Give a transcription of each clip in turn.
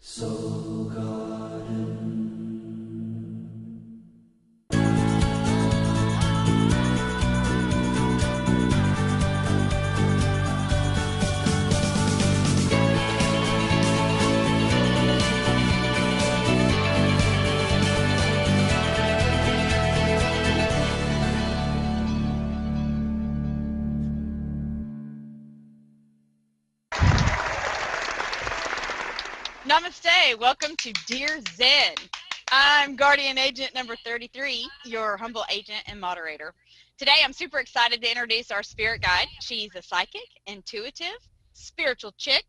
Soul Garden. Namaste. Welcome to Dear Zen. I'm Guardian Agent number 33, your humble agent and moderator. Today, I'm super excited to introduce our spirit guide. She's a psychic, intuitive, spiritual chick,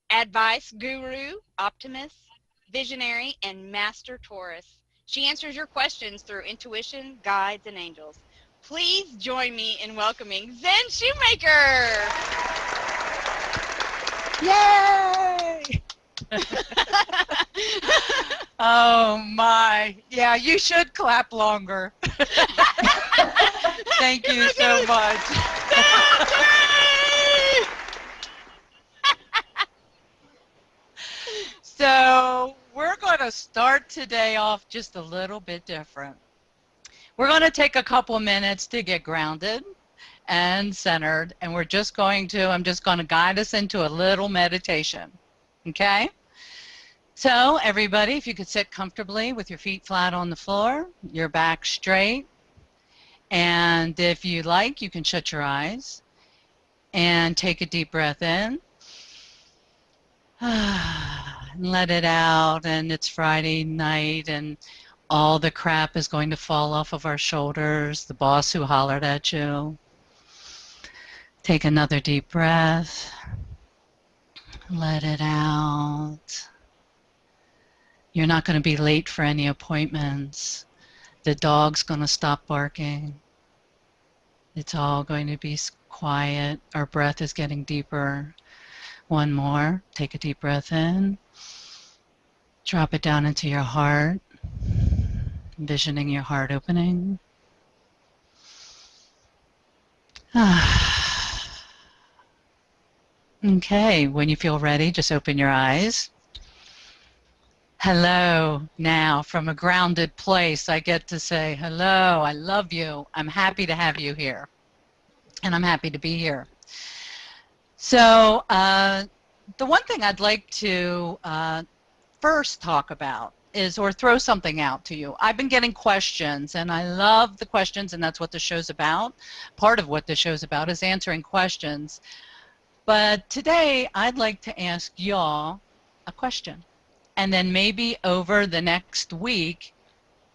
advice guru, optimist, visionary, and master Taurus. She answers your questions through intuition, guides, and angels. Please join me in welcoming ZEN Shoemaker. Yay! Oh my. Yeah, you should clap longer. Thank you so much. So we're going to start today off just a little bit different. We're going to take a couple minutes to get grounded and centered, and I'm just going to guide us into a little meditation. Okay? So everybody, if you could sit comfortably with your feet flat on the floor, your back straight, and if you like, you can shut your eyes and take a deep breath in and let it out. And it's Friday night and all the crap is going to fall off of our shoulders, the boss who hollered at you. Take another deep breath, let it out. You're not going to be late for any appointments. The dog's going to stop barking. It's all going to be quiet. Our breath is getting deeper. One more. Take a deep breath in. Drop it down into your heart, envisioning your heart opening. Okay, when you feel ready, just open your eyes. Hello. Now, from a grounded place, I get to say, hello, I love you. I'm happy to have you here. And I'm happy to be here. So, the one thing I'd like to first talk about is, or throw something out to you. I've been getting questions, and I love the questions, and that's what the show's about. Part of what the show's about is answering questions. But today, I'd like to ask y'all a question. And then maybe over the next week,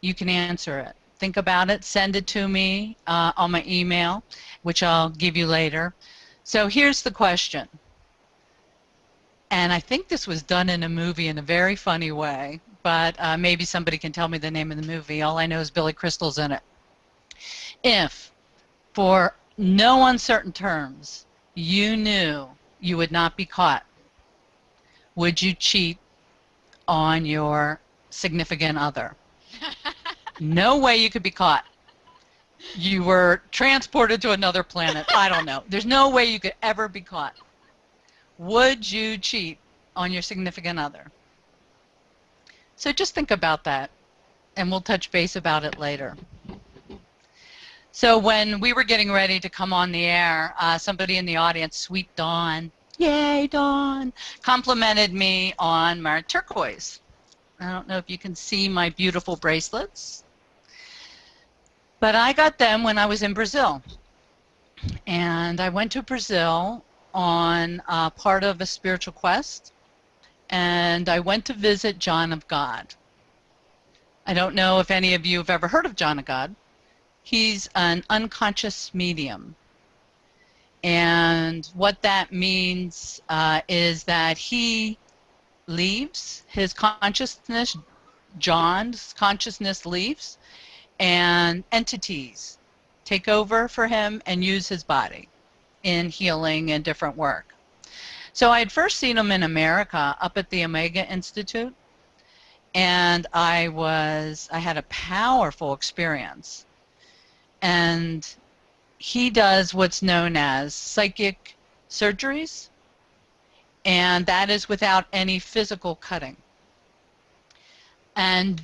you can answer it. Think about it. Send it to me on my email, which I'll give you later. So here's the question. And I think this was done in a movie in a very funny way, but maybe somebody can tell me the name of the movie. All I know is Billy Crystal's in it. If, for no uncertain terms, you knew you would not be caught, would you cheat on your significant other? No way you could be caught. You were transported to another planet. I don't know. There's no way you could ever be caught. Would you cheat on your significant other? So just think about that, and we'll touch base about it later. So when we were getting ready to come on the air, somebody in the audience, Sweet Dawn, yay Dawn, complimented me on my turquoise. I don't know if you can see my beautiful bracelets, but I got them when I was in Brazil. And I went to Brazil on part of a spiritual quest, and I went to visit John of God. I don't know if any of you have ever heard of John of God. He's an unconscious medium. And what that means is that he leaves his consciousness, John's consciousness leaves, and entities take over for him and use his body in healing and different work. So I had first seen him in America up at the Omega Institute, and I had a powerful experience. And he does what's known as psychic surgeries, and that is without any physical cutting. And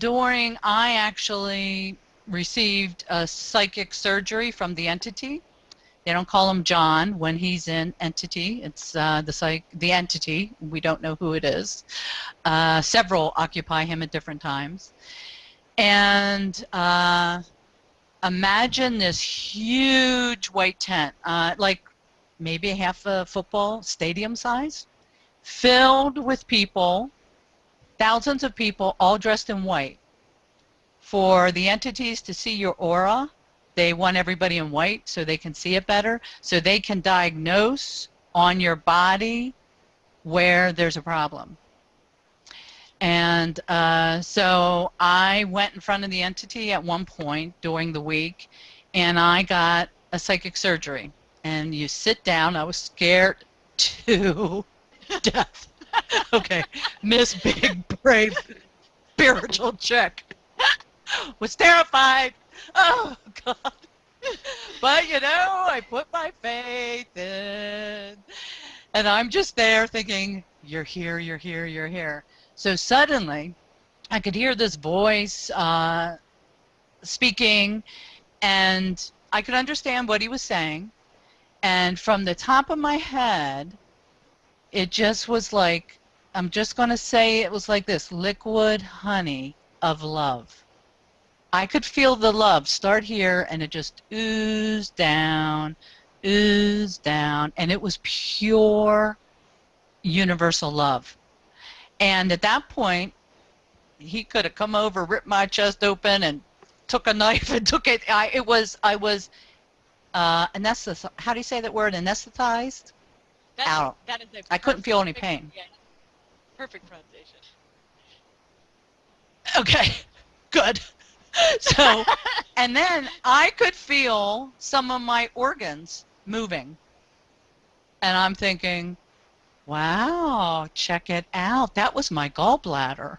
I actually received a psychic surgery from the entity. They don't call him John when he's in entity. It's the entity. We don't know who it is. Several occupy him at different times. And imagine this huge white tent, like maybe half a football stadium size, filled with people, thousands of people all dressed in white. For the entities to see your aura, they want everybody in white so they can see it better, so they can diagnose on your body where there's a problem. And so I went in front of the entity at one point during the week, and I got a psychic surgery. And you sit down. I was scared to death. Okay, Miss Big Brave Spiritual Chick was terrified. Oh, God. But, you know, I put my faith in. And I'm just there thinking, you're here, you're here, you're here. So suddenly, I could hear this voice speaking, and I could understand what he was saying. And from the top of my head, it just was like, I'm just going to say it was like this, liquid honey of love. I could feel the love start here, and it just oozed down, and it was pure universal love. And at that point, he could have come over, ripped my chest open, and took a knife and took it. I was anesthetized. How do you say that word? Anesthetized? Out. That is I couldn't feel any pain. Yeah, perfect pronunciation. Okay, good. So, and then I could feel some of my organs moving. And I'm thinking, wow, check it out. That was my gallbladder.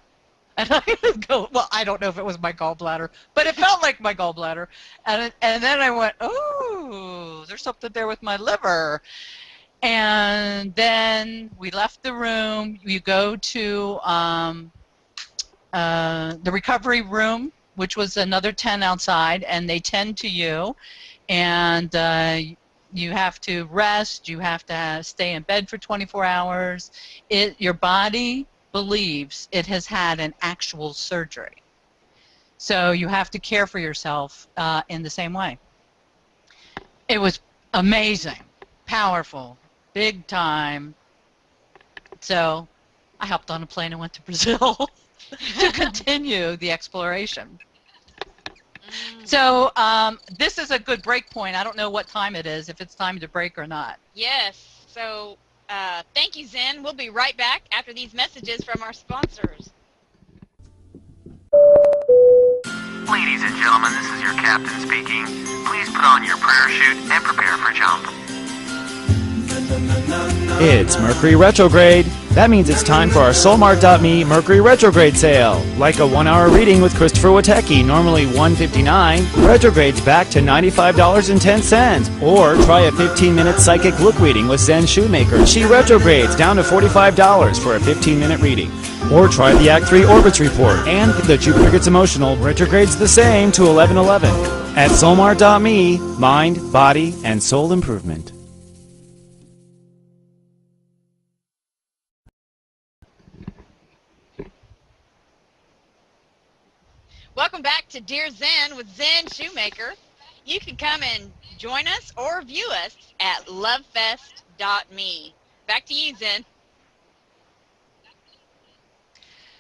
And I would go, well, I don't know if it was my gallbladder, but it felt like my gallbladder. And then I went, oh, there's something there with my liver. And then we left the room. You go to the recovery room, which was another tent outside, and they tend to you. And you have to rest. You have to stay in bed for 24 hours. Your body believes it has had an actual surgery. So you have to care for yourself in the same way. It was amazing, powerful, big time. So I hopped on a plane and went to Brazil to continue the exploration. So this is a good break point. I don't know what time it is, if it's time to break or not. Yes. So thank you, Zen. We'll be right back after these messages from our sponsors. Ladies and gentlemen, this is your captain speaking. Please put on your prayer chute and prepare for jump. It's Mercury retrograde. That means it's time for our Soulmart.me Mercury retrograde sale. Like a 1-hour reading with Christopher Witecki, normally $159, retrogrades back to $95.10. Or try a 15-minute psychic look reading with ZEN Shoemaker. She retrogrades down to $45 for a 15-minute reading. Or try the Act 3 Orbits Report. And the Jupiter Gets Emotional retrogrades the same to 1111. At Soulmart.me, mind, body, and soul improvement. Welcome back to Dear Zen with ZEN Shoemaker. You can come and join us or view us at lovefest.me. Back to you, Zen.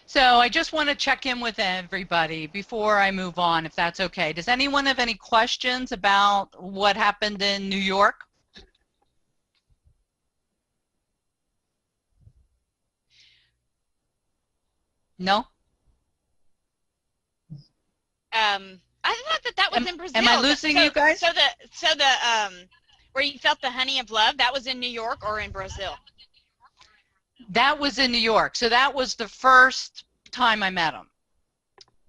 So I just want to check in with everybody before I move on, if that's okay. Does anyone have any questions about what happened in New York? No? I thought that was in Brazil. Am I losing you guys? So the where you felt the honey of love, that was in New York or in Brazil? That was in New York. So that was the first time I met him.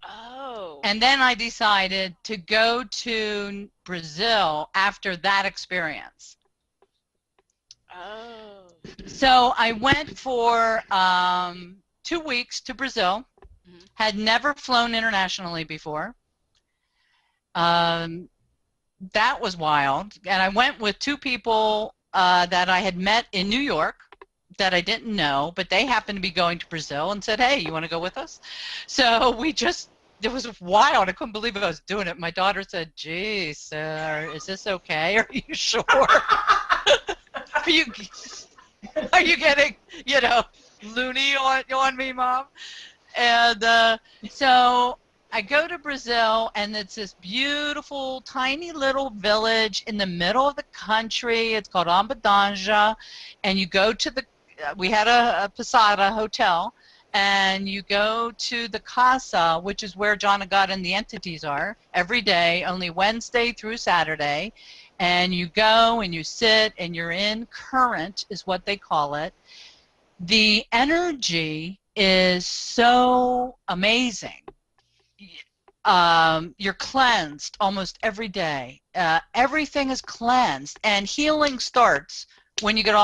Oh. And then I decided to go to Brazil after that experience. Oh. So I went for 2 weeks to Brazil. Had never flown internationally before. That was wild. And I went with two people that I had met in New York that I didn't know, but they happened to be going to Brazil and said, hey, you want to go with us? So we just, it was wild. I couldn't believe I was doing it. My daughter said, geez, is this okay? Are you sure? Are you getting, you know, loony on me, Mom? And so I go to Brazil, and it's this beautiful, tiny little village in the middle of the country. It's called Ambadanja, and you go to the, we had a Posada hotel, and you go to the Casa, which is where John of God and the entities are, every day, only Wednesday through Saturday, and you go and you sit, and you're in current, is what they call it. The energy is so amazing. You're cleansed almost every day. Everything is cleansed, and healing starts when you get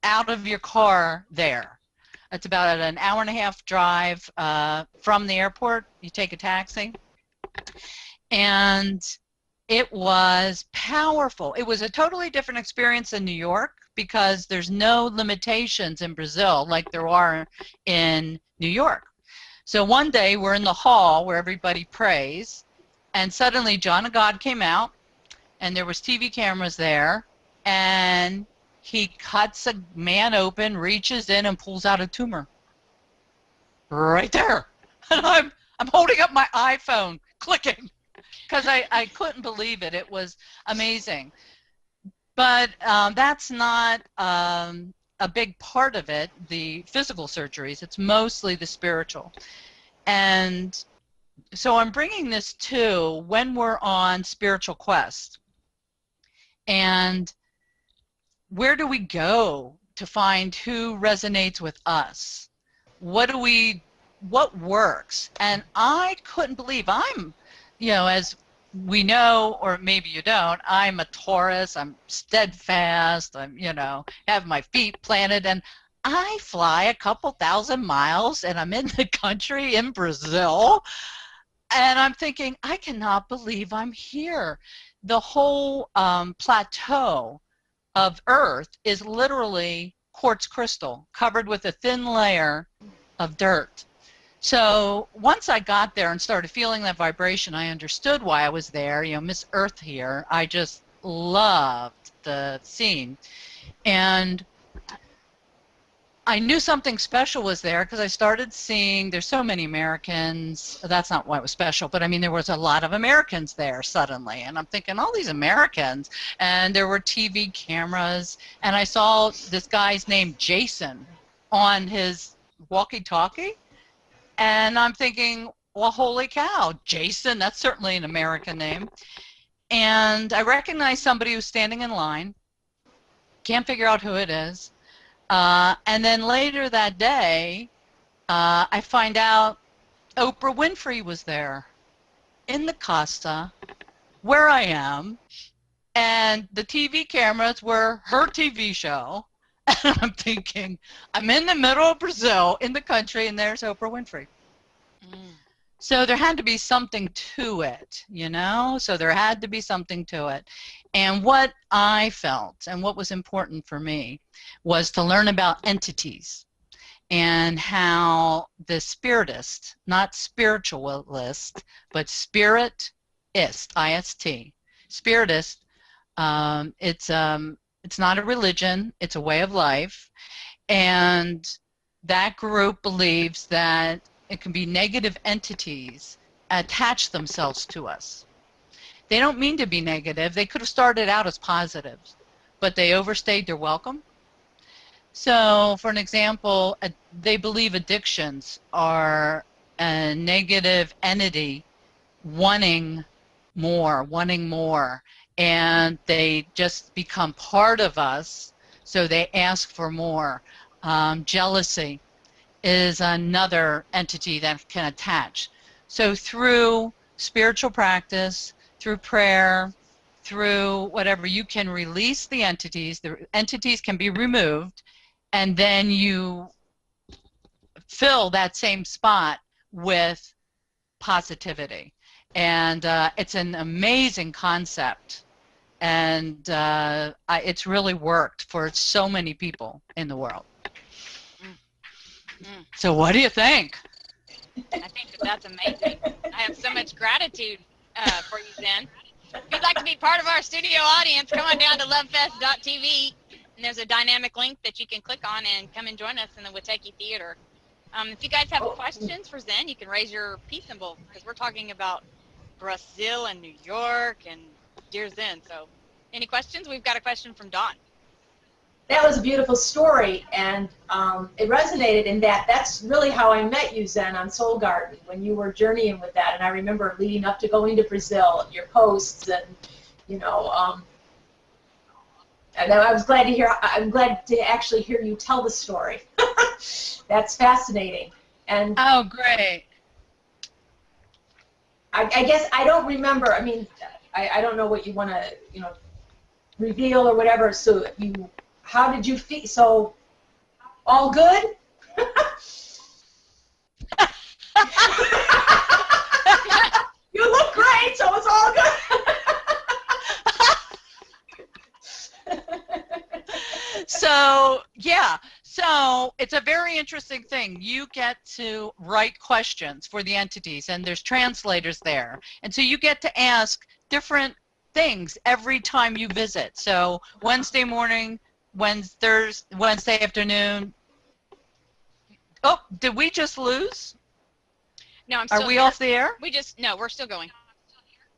out of your car there. It's about an hour-and-a-half drive from the airport. You take a taxi, and it was powerful. It was a totally different experience in New York because there's no limitations in Brazil like there are in New York. So one day we're in the hall where everybody prays, and suddenly John of God came out, and there was TV cameras there, and he cuts a man open, reaches in, and pulls out a tumor. Right there. And I'm holding up my iPhone, clicking, because I couldn't believe it. It was amazing. But that's not a big part of it, the physical surgeries. It's mostly the spiritual. And so I'm bringing this to when we're on spiritual quest. And where do we go to find who resonates with us? What works? And I couldn't believe I'm, you know, as we know, or maybe you don't, I'm a Taurus, I'm steadfast, I'm, you know, have my feet planted, and I fly a couple thousand miles, and I'm in the country in Brazil, and I'm thinking, I cannot believe I'm here. The whole plateau of Earth is literally quartz crystal covered with a thin layer of dirt. So once I got there and started feeling that vibration, I understood why I was there. You know, Miss Earth here. I just loved the scene. And I knew something special was there because I started seeing, there's so many Americans. That's not why it was special, but I mean, there was a lot of Americans there suddenly. And I'm thinking, all these Americans. And there were TV cameras. And I saw this guy's name, Jason, on his walkie-talkie. And I'm thinking, well, holy cow, Jason, that's certainly an American name. And I recognized somebody who's standing in line. Can't figure out who it is. And then later that day, I find out Oprah Winfrey was there in the Casa where I am. And the TV cameras were her TV show. And I'm thinking, I'm in the middle of Brazil, in the country, and there's Oprah Winfrey. So there had to be something to it, you know? So there had to be something to it. And what I felt, and what was important for me, was to learn about entities and how the spiritist, not spiritualist, but spiritist, I-S-T, spiritist, it's not a religion, it's a way of life, and that group believes that it can be negative entities attach themselves to us. They don't mean to be negative. They could have started out as positives, but they overstayed their welcome. So, for an example, they believe addictions are a negative entity wanting more, and they just become part of us, so they ask for more. Jealousy is another entity that can attach. So through spiritual practice, through prayer, through whatever, you can release the entities can be removed, and then you fill that same spot with positivity. And it's an amazing concept. And it's really worked for so many people in the world. So what do you think? I think that that's amazing. I have so much gratitude for you, Zen. If you'd like to be part of our studio audience, come on down to lovefest.tv, and there's a dynamic link that you can click on and come and join us in the Wateki Theater. If you guys have questions for Zen, you can raise your peace symbol, because we're talking about Brazil and New York and dear Zen. So any questions? We've got a question from Dawn. That was a beautiful story, and it resonated in that that's really how I met you, Zen, on Soul Garden, when you were journeying with that. And I remember leading up to going to Brazil, your posts, and you know, and I was glad to hear. I'm glad to actually hear you tell the story. That's fascinating. And oh, great. I guess I don't remember. I mean, I don't know what you want to, you know, reveal or whatever. So you. How did you feel? So, all good? You look great, so it's all good. So, yeah. So, it's a very interesting thing. You get to write questions for the entities, and there's translators there. And so you get to ask different things every time you visit. So, Wednesday morning, Wednesday afternoon. Oh, did we just lose? No, I'm still Are we here. off the air? No, we're still going.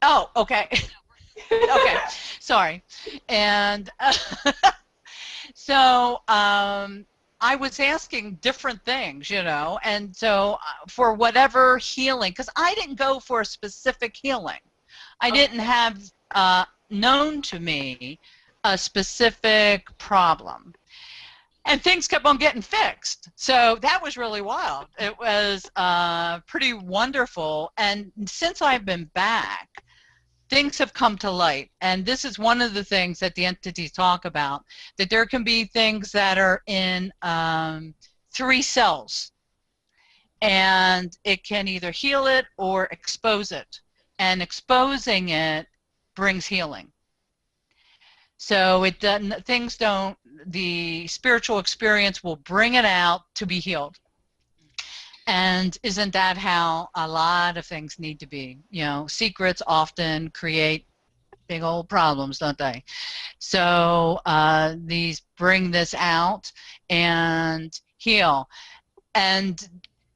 Oh, okay. Okay, sorry. And so I was asking different things, you know, and so for whatever healing, because I didn't go for a specific healing. I didn't have known to me a specific problem, and things kept on getting fixed. So that was really wild. It was pretty wonderful, and since I've been back, things have come to light. And this is one of the things that the entities talk about, that there can be things that are in 3 cells, and it can either heal it or expose it, and exposing it brings healing. So it doesn't, things don't, the spiritual experience will bring it out to be healed. And isn't that how a lot of things need to be? You know, secrets often create big old problems, don't they? So these bring this out and heal. And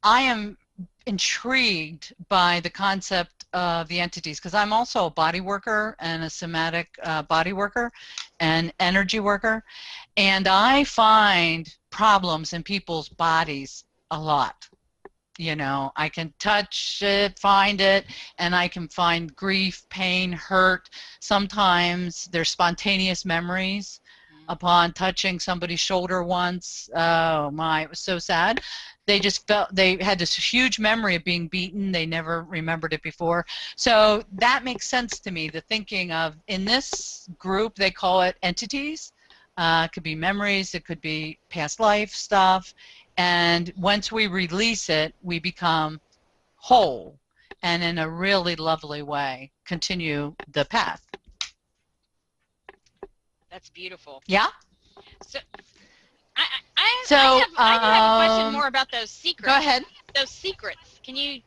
I am intrigued by the concept of the entities, because I'm also a body worker and a somatic body worker and energy worker, and I find problems in people's bodies a lot. You know, I can touch it, find it, and I can find grief, pain, hurt. Sometimes there's spontaneous memories upon touching somebody's shoulder once. Oh my, it was so sad. They just felt, they had this huge memory of being beaten. They never remembered it before. So that makes sense to me, the thinking of, in this group, they call it entities. It could be memories, it could be past life stuff. And once we release it, we become whole, and in a really lovely way, continue the path. That's beautiful. Yeah? So, I do have a question more about those secrets. Go ahead. Those secrets. Can you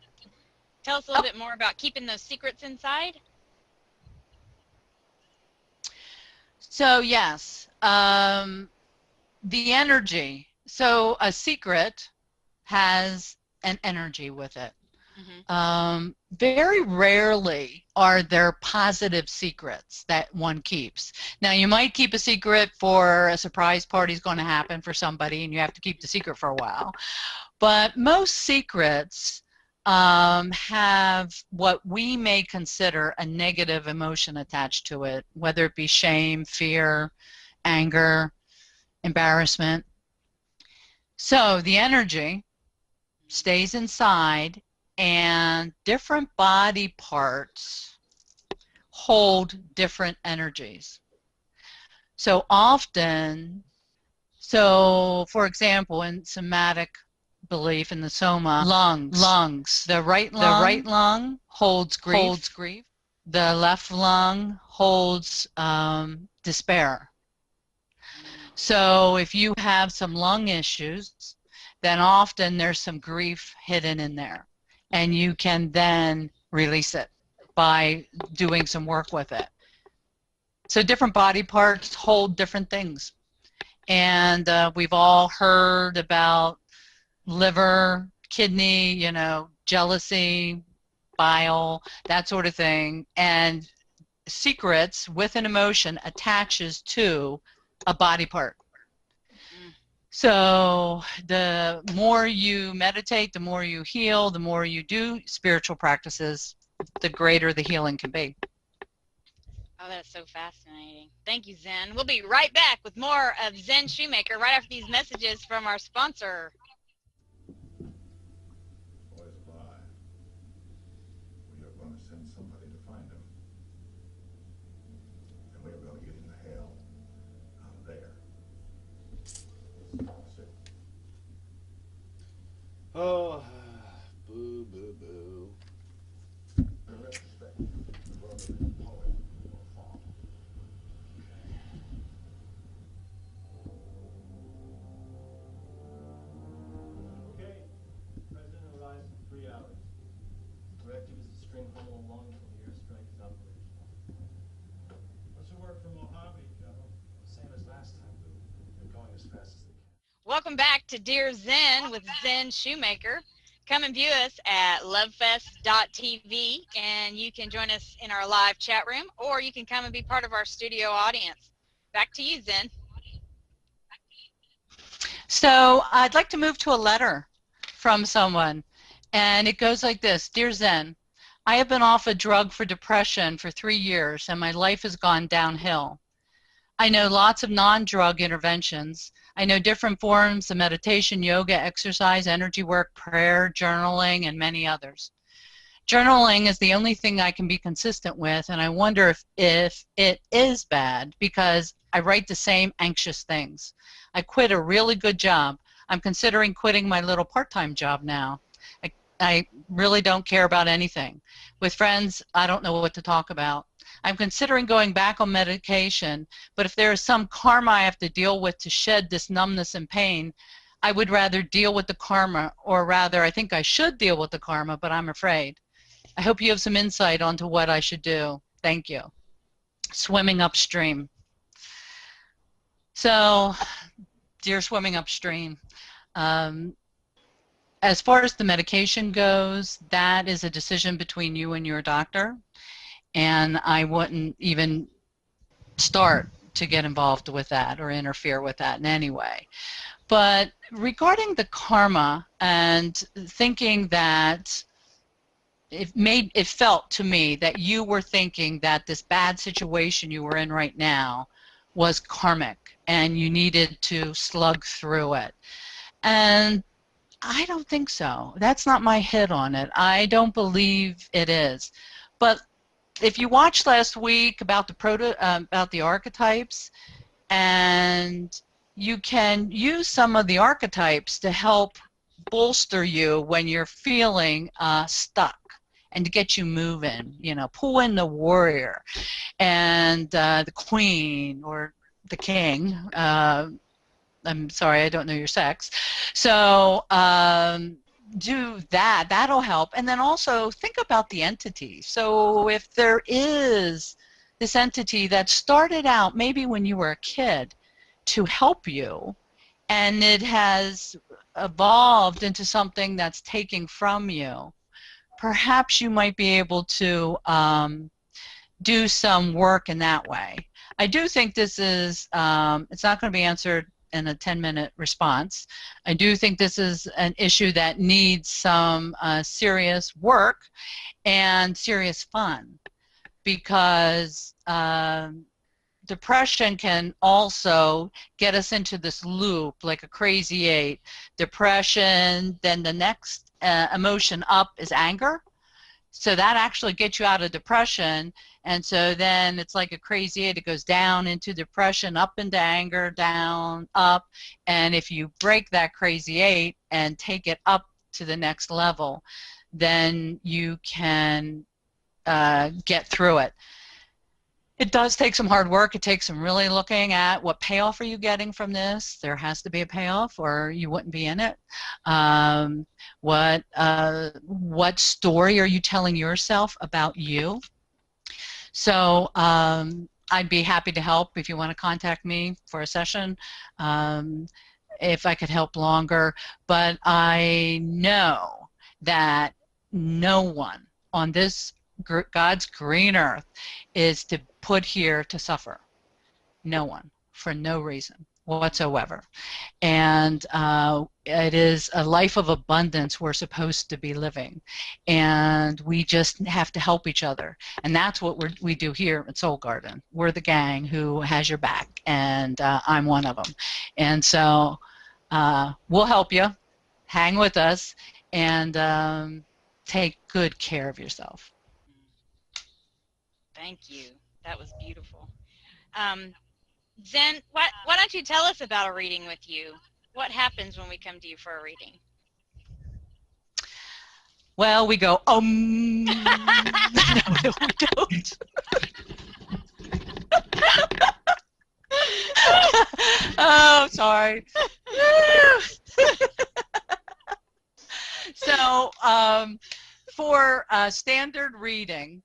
tell us a little bit more about keeping those secrets inside? So, yes, the energy. So a secret has an energy with it. Mm-hmm. Very rarely are there positive secrets that one keeps. Now, you might keep a secret for a surprise party going to happen for somebody, and you have to keep the secret for a while. But most secrets have what we may consider a negative emotion attached to it, whether it be shame, fear, anger, embarrassment. So the energy stays inside, and different body parts hold different energies. So often, so for example, in somatic belief in the Soma, lungs. The right lung holds grief. The left lung holds despair. So if you have some lung issues, then often there's some grief hidden in there, and you can then release it by doing some work with it. So different body parts hold different things, and we've all heard about liver, kidney, you know, jealousy, bile, that sort of thing, and secrets with an emotion attaches to a body part. So the more you meditate, the more you heal, the more you do spiritual practices, the greater the healing can be. Oh, that's so fascinating. Thank you, Zen. We'll be right back with more of Zen Shoemaker right after these messages from our sponsor. Boys alive. We are going to send somebody to find him. And we are going to get him the hell out of there. Sit. Oh, boo, boo, boo. In retrospect, the brother is a poet or a farmer. Okay. President arrives in 3 hours. Directive is to string Hummel along until the airstrike is operational. What's the word from Mojave, General? Same as last time, Lou. They're going as fast as they can. Welcome back to Dear Zen with Zen Shoemaker. Come and view us at lovefest.tv, and you can join us in our live chat room, or you can come and be part of our studio audience. Back to you, Zen. So I'd like to move to a letter from someone, and it goes like this. Dear Zen, I have been off a drug for depression for 3 years, and my life has gone downhill. I know lots of non-drug interventions. I know different forms of meditation, yoga, exercise, energy work, prayer, journaling, and many others. Journaling is the only thing I can be consistent with, and I wonder if it is bad because I write the same anxious things. I quit a really good job. I'm considering quitting my little part-time job now. I really don't care about anything. With friends, I don't know what to talk about. I'm considering going back on medication, but if there is some karma I have to deal with to shed this numbness and pain, I would rather deal with the karma, or rather, I think I should deal with the karma, but I'm afraid. I hope you have some insight onto what I should do. Thank you. Swimming upstream. So, dear swimming upstream, as far as the medication goes, that is a decision between you and your doctor, and I wouldn't even start to get involved with that or interfere with that in any way. But regarding the karma and thinking that it felt to me that you were thinking that this bad situation you were in right now was karmic and you needed to slug through it. And I don't think so. That's not my hit on it. I don't believe it is. But if you watched last week about the archetypes, and you can use some of the archetypes to help bolster you when you're feeling stuck and to get you moving. You know, pull in the warrior and the queen or the king. I'm sorry, I don't know your sex. So do that. That'll help. And then also think about the entity. So if there is this entity that started out maybe when you were a kid to help you, and it has evolved into something that's taking from you, perhaps you might be able to do some work in that way. I do think this is, it's not going to be answered in a 10-minute response. I do think this is an issue that needs some serious work and serious fun, because depression can also get us into this loop like a crazy 8. Depression, then the next emotion up is anger. So that actually gets you out of depression, And so then it's like a crazy 8. It goes down into depression, up into anger, down, up. And if you break that crazy 8 and take it up to the next level, then you can get through it. It does take some hard work. It takes some really looking at what payoff are you getting from this. There has to be a payoff or you wouldn't be in it. What story are you telling yourself about you? So I'd be happy to help if you want to contact me for a session, if I could help longer. But I know that no one on this God's green earth is to put here to suffer. No one, for no reason whatsoever. And it is a life of abundance we're supposed to be living. And we just have to help each other. And that's what we do here at Soul Garden. We're the gang who has your back, and I'm one of them. And so we'll help you. Hang with us and take good care of yourself. Thank you. That was beautiful. Zen, why don't you tell us about a reading with you? What happens when we come to you for a reading? Well, we go, no, we don't. Oh, sorry. So, for a standard reading,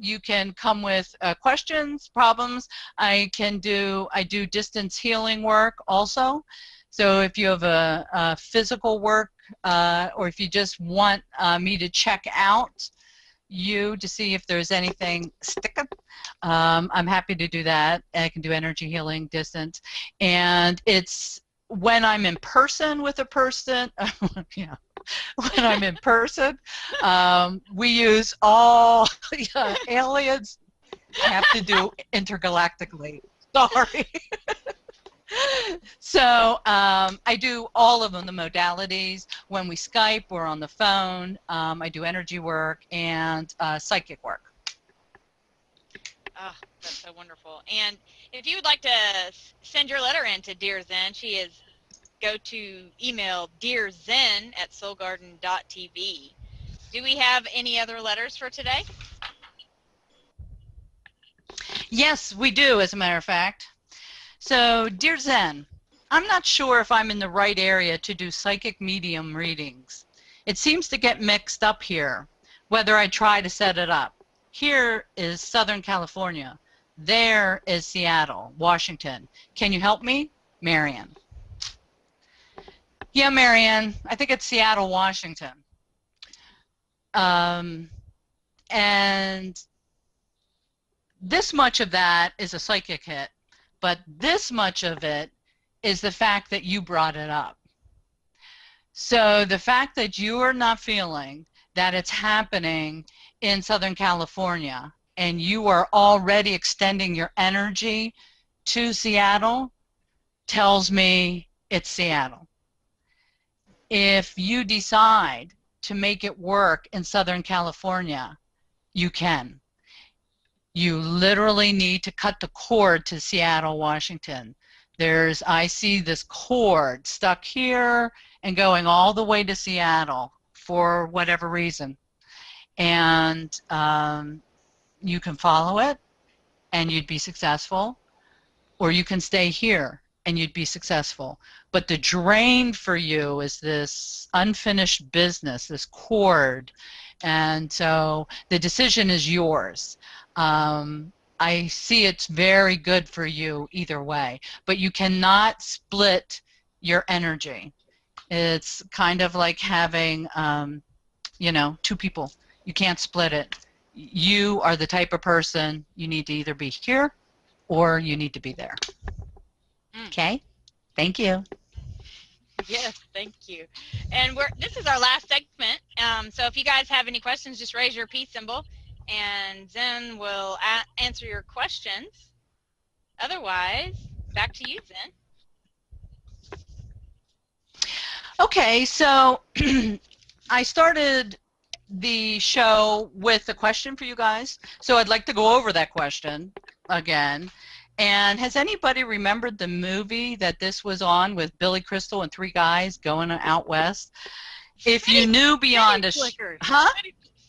you can come with questions, problems. I do distance healing work also. So if you have a physical work, or if you just want me to check out you to see if there's anything sticking, I'm happy to do that. I can do energy healing, distance, and it's when I'm in person with a person. Yeah. When I'm in person, we use all aliens. I have to do intergalactically. Sorry. So I do all of them, the modalities. When we Skype or on the phone, I do energy work and psychic work. Oh, that's so wonderful. And if you would like to send your letter in to Dear Zen, go to email dearzen@soulgarden.tv. Do we have any other letters for today? Yes, we do, as a matter of fact. So, Dear Zen, I'm not sure if I'm in the right area to do psychic medium readings. It seems to get mixed up here, whether I try to set it up. Here is Southern California. There is Seattle, Washington. Can you help me? Marian. Yeah, Marianne, I think it's Seattle, Washington. And this much of that is a psychic hit, but this much of it is the fact that you brought it up. So the fact that you are not feeling that it's happening in Southern California and you are already extending your energy to Seattle tells me it's Seattle. If you decide to make it work in Southern California, you can. You literally need to cut the cord to Seattle, Washington. I see this cord stuck here and going all the way to Seattle for whatever reason. And you can follow it and you'd be successful, or you can stay here and you'd be successful. But the drain for you is this unfinished business, this cord. And so the decision is yours. I see it's very good for you either way, but you cannot split your energy. It's kind of like having, two people. You can't split it. You are the type of person, you need to either be here or you need to be there. Okay? Thank you. Yes, thank you. And this is our last segment. So if you guys have any questions, just raise your peace symbol, and Zen will answer your questions. Otherwise, back to you, Zen. Okay, so I started the show with a question for you guys. So I'd like to go over that question again. And has anybody remembered the movie that this was on with Billy Crystal and three guys going out west? If you knew beyond a... Huh?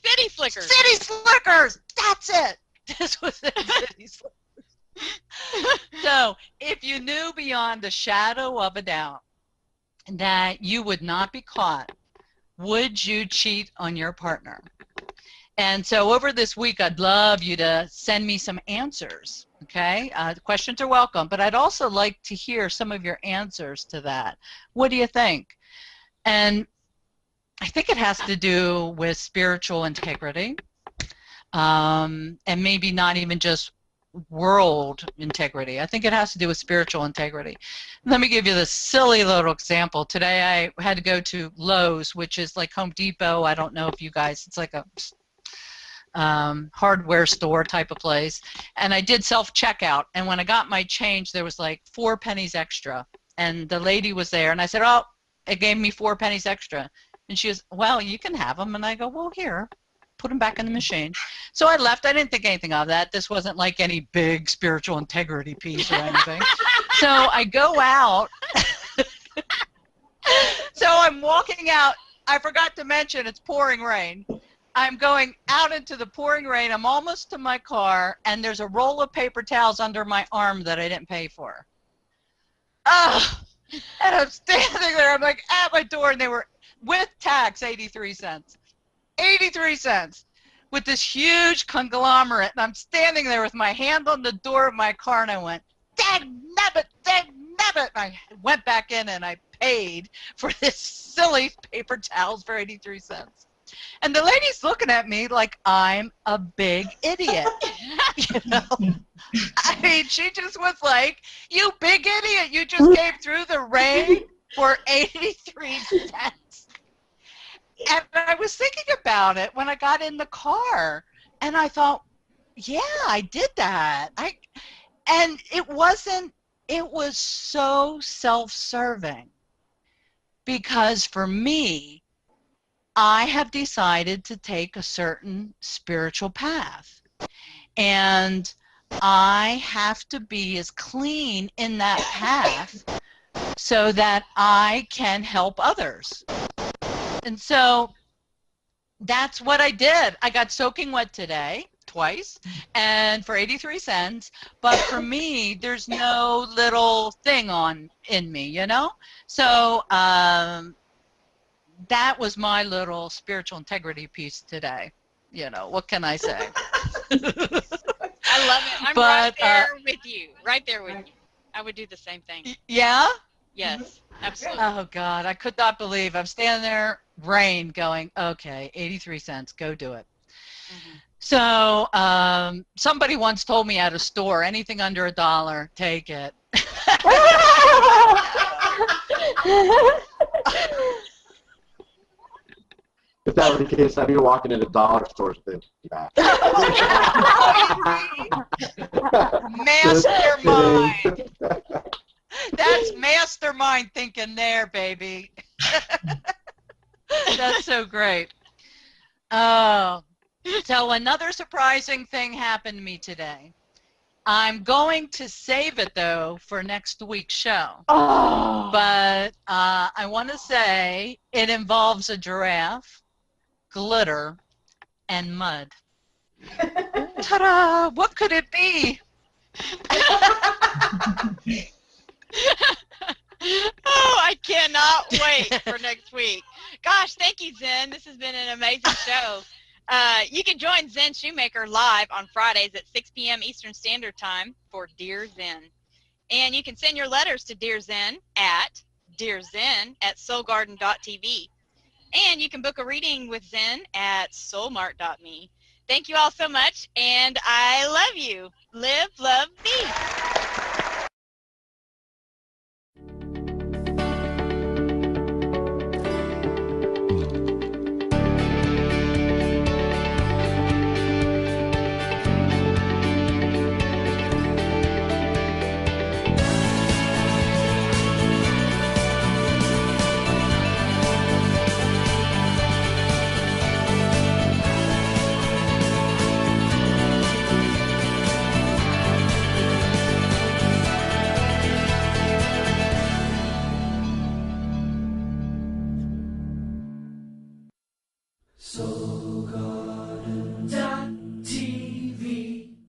City Slickers. City Slickers! That's it! This was it, City Slickers. So, if you knew beyond a shadow of a doubt that you would not be caught, would you cheat on your partner? And so over this week, I'd love you to send me some answers, okay? The questions are welcome, but I'd also like to hear some of your answers to that. What do you think? And I think it has to do with spiritual integrity, and maybe not even just world integrity. I think it has to do with spiritual integrity. Let me give you this silly little example. Today I had to go to Lowe's, which is like Home Depot. I don't know if you guys, it's like a hardware store type of place. And I did self-checkout. And when I got my change, there was like 4 pennies extra. And the lady was there. And I said, oh, it gave me 4 pennies extra. And she goes, well, you can have them. And I go, well, here. Put them back in the machine. So I left. I didn't think anything of that. This wasn't like any big spiritual integrity piece or anything. So I go out. So I'm walking out. I forgot to mention it's pouring rain. I'm going out into the pouring rain. I'm almost to my car, and there's a roll of paper towels under my arm that I didn't pay for. Oh, and I'm standing there. I'm like at my door, and they were with tax 83 cents. 83 cents with this huge conglomerate, and I'm standing there with my hand on the door of my car, and I went, dang nabbit, dang nabbit, and I went back in and I paid for this silly paper towels for 83 cents. And the lady's looking at me like I'm a big idiot. You know? I mean, she just was like, you big idiot, you just came through the rain for 83 cents. And I was thinking about it when I got in the car, and I thought, yeah, I did that. And it wasn't, it was so self-serving, because for me, I have decided to take a certain spiritual path, and I have to be as clean in that path so that I can help others. And so that's what I did. I got soaking wet today, twice, and for 83 cents. But for me, there's no little thing in me, you know? So that was my little spiritual integrity piece today. You know, what can I say? I love it. I'm right there with you. Right there with you. I would do the same thing. Yeah? Yes, absolutely. Oh, God. I could not believe. I'm standing there, rain, going, okay, 83 cents, go do it. Mm-hmm. So somebody once told me at a store, anything under $1, take it. If that were the case, I'd be walking into dollar stores thinking that. Mastermind. That's mastermind thinking there, baby. That's so great. Oh, so another surprising thing happened to me today. I'm going to save it, though, for next week's show. Oh. But I want to say it involves a giraffe, glitter, and mud. Ta-da! What could it be? Oh, I cannot wait for next week. Gosh, thank you, Zen. This has been an amazing show. You can join ZEN Shoemaker live on Fridays at 6 p.m. Eastern Standard Time for Dear Zen. And you can send your letters to Dear Zen at dearzen@soulgarden.tv. And you can book a reading with Zen at soulmart.me. Thank you all so much, and I love you. Live, love, peace. Soul Garden.